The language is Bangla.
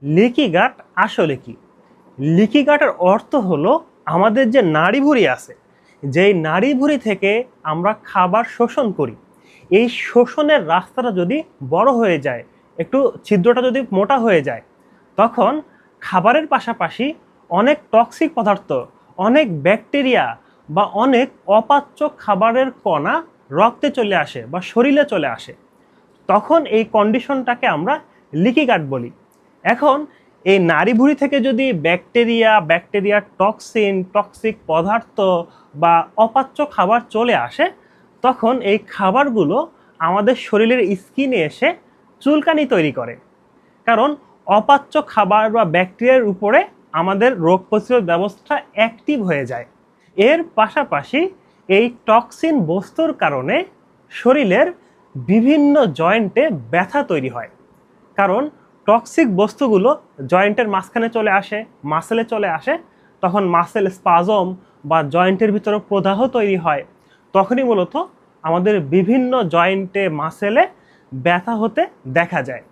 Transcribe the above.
লিকি গাট আসলে কি? লিকি গাটের অর্থ হলো আমাদের যে নাড়িভুঁড়ি আছে, যেই নাড়িভুঁড়ি থেকে আমরা খাবার শোষণ করি, এই শোষণের রাস্তাটা যদি বড় হয়ে যায়, একটু ছিদ্রটা যদি মোটা হয়ে যায়, তখন খাবারের পাশাপাশি অনেক টক্সিক পদার্থ, অনেক ব্যাকটেরিয়া বা অনেক অপাচ্য খাবারের কণা রক্তে চলে আসে বা শরীরে চলে আসে। তখন এই কন্ডিশনটাকে আমরা লিকি গাট বলি। এখন এই নাড়িভুঁড়ি থেকে যদি ব্যাকটেরিয়া টক্সিক পদার্থ বা অপাচ্য খাবার চলে আসে, তখন এই খাবারগুলো আমাদের শরীরের স্কিনে এসে চুলকানি তৈরি করে। কারণ অপাচ্য খাবার বা ব্যাকটেরিয়ার উপরে আমাদের রোগ প্রতিরোধ ব্যবস্থা অ্যাক্টিভ হয়ে যায়। এর পাশাপাশি এই টক্সিন বস্তুর কারণে শরীরের বিভিন্ন জয়েন্টে ব্যথা তৈরি হয়। কারণ টক্সিক বস্তুগুলো জয়েন্টের মাঝখানে চলে আসে, মাসেলে চলে আসে, তখন মাসেল স্পাজম বা জয়েন্টের ভিতরে প্রদাহ তৈরি হয়। তখনই মূলত আমাদের বিভিন্ন জয়েন্টে মাসেলে ব্যথা হতে দেখা যায়।